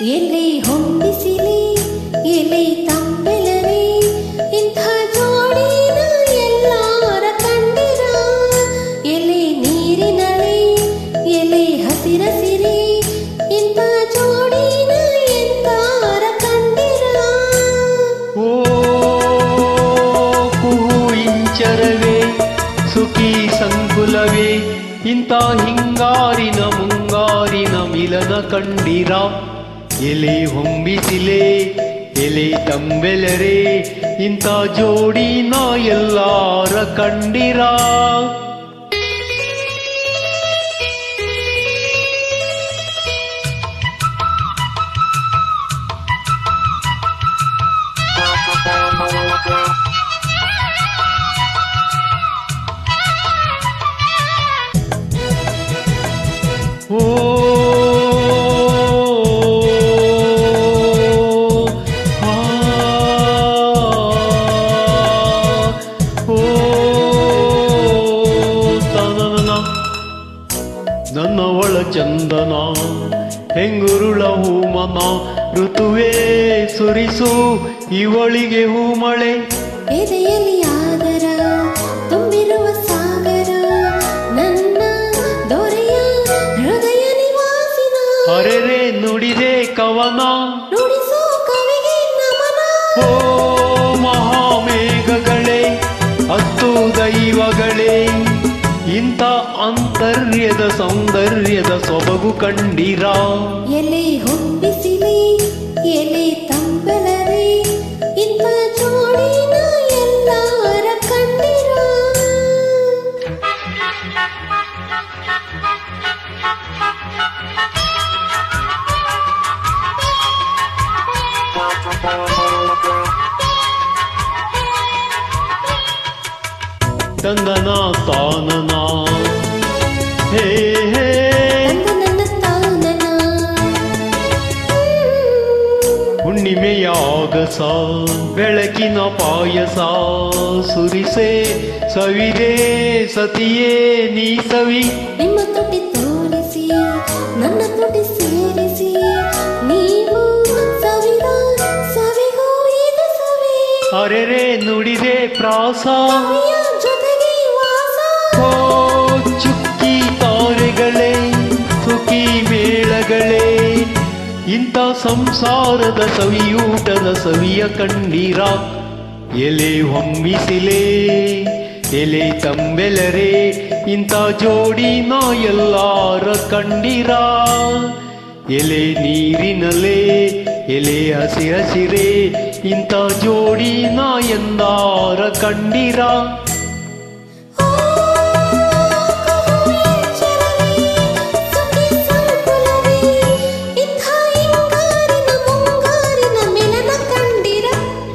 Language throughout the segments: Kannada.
ಎಲೆ ಹೊಂದಿಸಿಲಿ ಎಲೆ ತಂಬೆಲರಿ ಇಂಥ ಜೋಡಿನ ಎಲ್ಲಾರ ಕಂಡಿರ ಎಲೆ ನೀರಿನಳಿ ಎಲೆ ಹಸಿರಸಿರಿ ಇಂಥ ಜೋಡಿನ ಎಂತಾರ ಕಂಡಿರ ಓ ಕುಹು ಇಂಚರವೇ ಸುಖಿ ಸಂಕುಲವೇ ಇಂಥ ಹಿಂಗಾರಿನ ಮುಂಗಾರಿನ ಮಿಲನ ಕಂಡಿರ ಎಲೆ ಹೊಂಬಿಸಿಲೆ ಎಲೆ ತಂಬೆಲರೆ ಇಂಥ ಜೋಡಿನ ಎಲ್ಲಾರ ಕಂಡಿರ ಓ ನನ್ನ ಒಳ ಚಂದನ ಹೆಂಗುರುಳ ಹೂಮನ ಋತುವೇ ಸುರಿಸು ಇವಳಿಗೆ ಹೂಮಳೆ ಎದೆಯಲ್ಲಿ ಆದರ ತುಂಬಿರುವ ಸಾಗರ ನನ್ನ ದೊರೆಯ ಹೃದಯ ನಿವಾಸಿನ ಅರೆರೆ ನುಡಿದೆ ಕವನ ನುಡಿಸೋ ಕವಿಗೆ ನಮನ ಓ ಮಹಾಮೇಘಗಳೇ ಹತ್ತು ದೈವಗಳೇ ಇಂಥ ಅಂತರ್ಯದ ಸೌಂದರ್ಯದ ಸೊಬಗು ಕಂಡಿರ ಎಲೆ ಹೊಂಬಿಸಿಲಿ ಎಲೆ ತಂಬೆಲರಿ ಇಂಥ ಜೋಡಿನ ಎಲ್ಲಾರ ಕಂಡಿರ ತಂದನ ತಾನನ ಹೇ ಹೇ ನನ್ನ ತಾನನ ಹುಣ್ಣಿಮೆಯ ಆಗಸ ಬೆಳಕಿನ ಪಾಯಸ ಸುರಿಸೆ ಸವಿದೆ ಸತಿಯೇ ನೀ ಸವಿ ನಿಮ್ಮ ತುಟಿ ತೋರಿಸಿ ನನ್ನ ತುಟಿ ಸೇರಿಸಿ ನೀವು ಸವಿದ ಸವಿಗೂ ಇದು ಸವಿ ಅರೆರೆ ನುಡಿದೆ ಪ್ರಾಸ ಸವಿಯ ಜೊತೆಗೆ ವಾಸ ಓ ಚುಕ್ಕಿ ತಾರೆಗಳೇ ಸುಖಿ ಮೇಳಗಳೇ ಇಂಥ ಸಂಸಾರದ ಸವಿಯೂಟದ ಸವಿಯ ಕಂಡಿರ ಎಲೆ ಹೊಂಬಿಸಿಲೆ ಎಲೆ ತಂಬೆಲರೆ ಇಂಥ ಜೋಡಿನ ಎಲ್ಲಾರ ಕಂಡಿರ ಎಲೆ ನೀರಿನಲೆ ಎಲೆ ಹಸಿರಸಿರೆ ಇಂಥ ಜೋಡಿನ ಎಂದಾರ ಕಂಡಿರ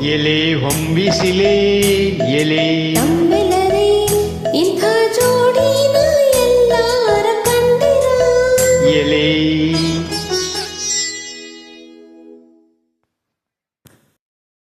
ಎಲೆ ಹೊಂಬಿಸಿಲೆ ಎಲೆ